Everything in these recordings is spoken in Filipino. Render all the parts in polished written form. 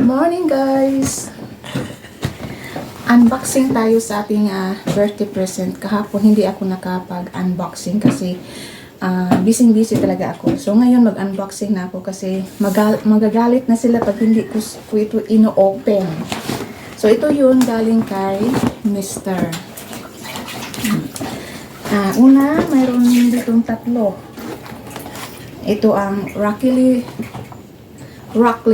Good morning guys! Unboxing tayo sa ating birthday present. Kahapon hindi ako nakapag-unboxing kasi busy talaga ako. So ngayon mag-unboxing na ako kasi magagalit na sila pag hindi ko ito ino-open. So ito yun galing kay Mr. Una, mayroon ditong tatlo. Ito ang Rockley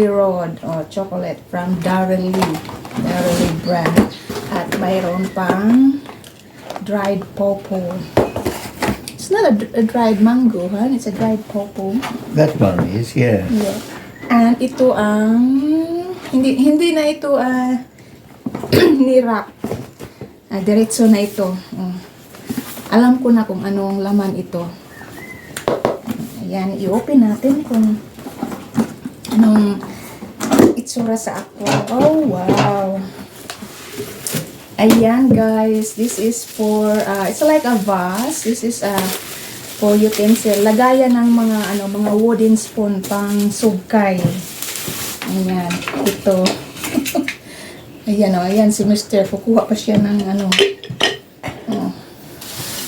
Road chocolate from Darren Lee brand. At mayroon pang dried pawpaw. It's not a dried mango, huh? It's a dried pawpaw. That one is, yeah. Yeah. And ito ang hindi na ito ni-wrap. Diretso na ito. Alam ko na kung anong laman ito. Ayan, i-open natin kung anong itsura sa ako. Oh, wow. Ayan, guys. This is for, it's like a vase. This is for utensil. Lagayan ng mga wooden spoon pang sugkay. Ayan, ito. Ayan, ayan si Mr. Kukuha pa siya ng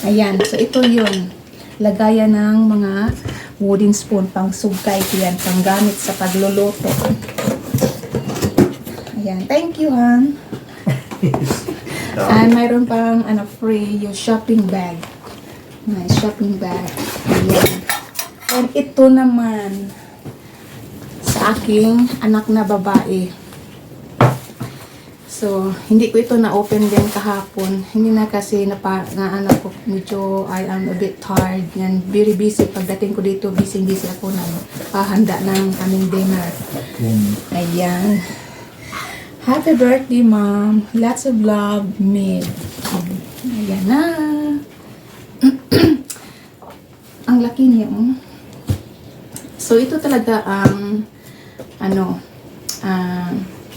Ayan, so ito yun. Lagayan ng mga wooden spoon pang sugkay yan, pang gamit sa pagluluto. Ayan, thank you, Han. And mayroon pang free yung shopping bag. Nice shopping bag. Ayan. And ito naman sa aking anak na babae. So, hindi ko ito na-open din kahapon. Hindi na kasi anak ko, medyo I am a bit tired. Yan, very busy. Pagdating ko dito, busy ako na handa ng aming dinner. Ayan. Happy birthday, Mom. Lots of love, me. Ayan na. Ang laki niya, So, ito talaga ang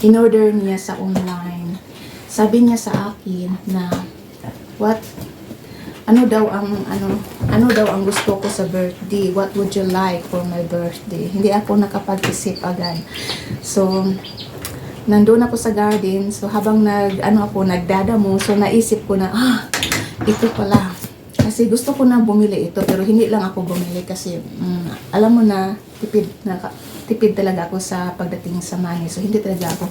in-order niya sa online. Sabi niya sa akin na ano daw ang gusto ko sa birthday? What would you like for my birthday? Hindi ako nakapag-isip agad. So nandoon ako sa garden. So habang nagdadamo, so naisip ko na ito pala. Kasi gusto ko na bumili ito pero hindi lang ako bumili kasi alam mo na tipid talaga ako sa pagdating sa money. So, hindi talaga ako.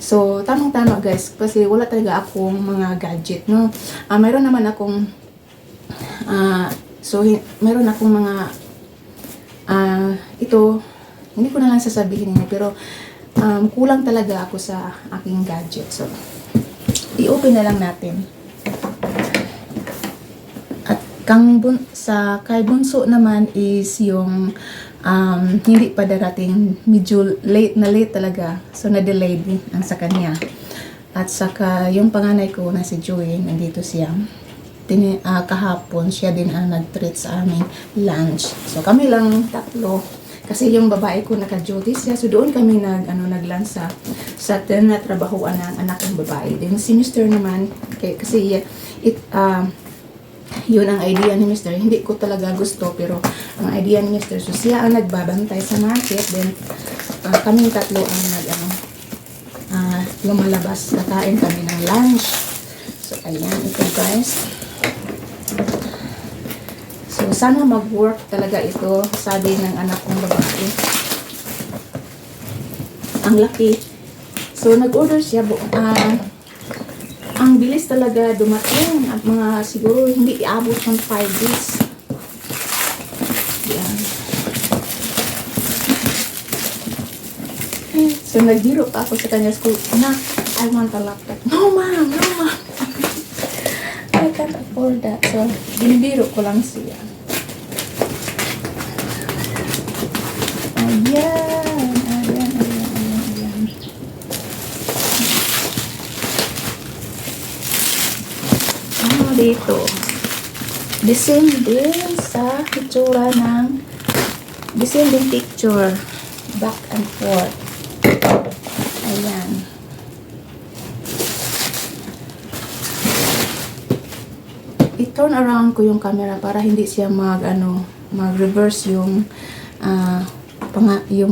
So, tamang-tama guys. Kasi wala talaga akong mga gadget, no? Mayroon naman akong mayroon akong mga ito, hindi ko na lang sasabihin niya. Pero, kulang talaga ako sa aking gadget. So, i-open na lang natin. At kay bunso naman is yung hindi pa darating, medyo late talaga, so na-delayed ang sa kanya. At saka yung panganay ko na si Joey, nandito siya kahapon, siya din ang nag-treat sa aming lunch. So kami lang tatlo kasi yung babae ko naka-duty siya, so doon kami nag-lunch sa tinatrabahuan ng anak ng babae. Then si Mr. naman kasi yun ang idea ni Mr. Hindi ko talaga gusto, pero ang idea ni Mr. So siya ang nagbabantay sa market. Then kaming tatlo ang lumalabas. Kakain kami ng lunch. So ayan, ito guys. So sana mag-work talaga ito, sabi ng anak kong babae. Ang laki. So nag-order siya ang bilis talaga dumating at mga siguro hindi iabot ng 5 days. Yan. So nagbiro pa ako sa kanya school. Anak, I want a laptop. No ma'am, no ma'am. I can't afford that. So binibiro ko lang siya. Ayan. Dito. The same din sa picture the same din picture. Back and forth. Ayan. I-turn around ko yung camera para hindi siya mag-reverse yung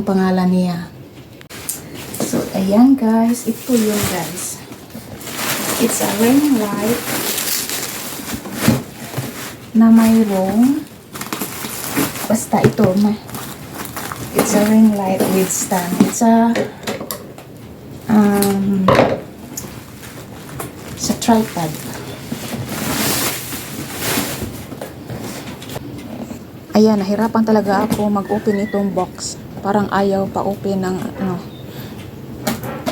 pangalan niya. So, ayan. Ayan guys, ito yun guys. It's a ring light na mayroong basta ito, it's a ring light with stand. It's a sa tripod. Ayan, nahirapan talaga ako mag-open itong box. Parang ayaw pa open ng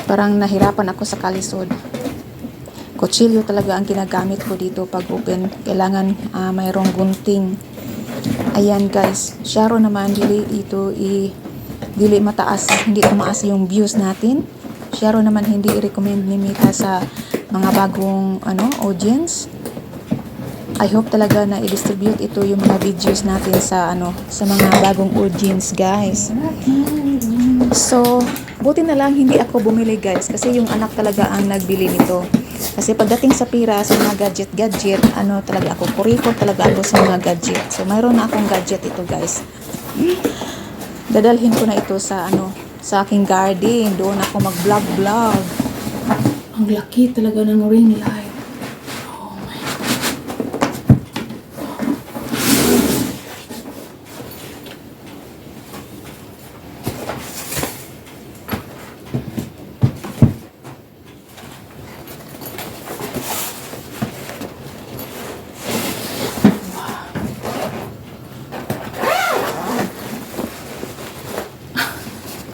parang nahirapan ako sa kalisod. Kutsilyo talaga ang ginagamit ko dito pag open. Kailangan mayroong gunting. Ayan guys, syaro naman dili mataas, hindi tumaas yung views natin. Syaro naman hindi i-recommend ni Mita sa mga bagong audience. I hope talaga na i-distribute ito yung mga videos natin sa sa mga bagong audience guys. So, buti na lang hindi ako bumili guys kasi yung anak talaga ang nagbili nito. Kasi pagdating sa pira, sa mga gadget, talaga ako, kuripot talaga ako sa mga gadget. So, mayroon na akong gadget ito guys. Dadalhin ko na ito sa sa aking garden. Doon ako mag-vlog. Ang laki talaga ng ring light. Oh my God.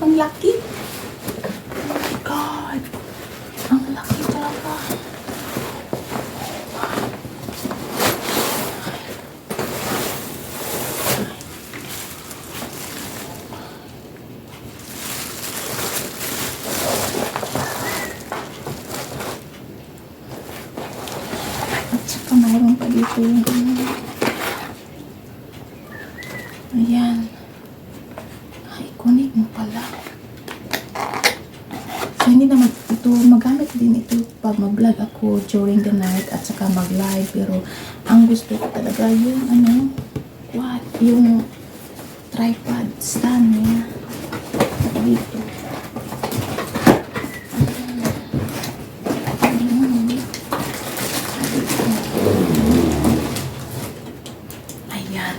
Ang laki. Oh my God. Ang laki talaga. At saka mayroon pa dito yung ayan. Ay, kunin mo pala. So, hindi naman ito, magamit din ito pag mag-vlog ako during the night at saka mag-live. Pero, ang gusto ko talaga yung yung tripod stand niya. Dito. Ayan.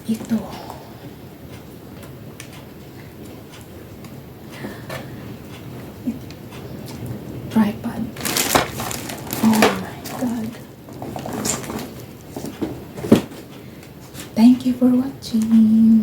Ito. Tripod. Oh my God. Thank you for watching.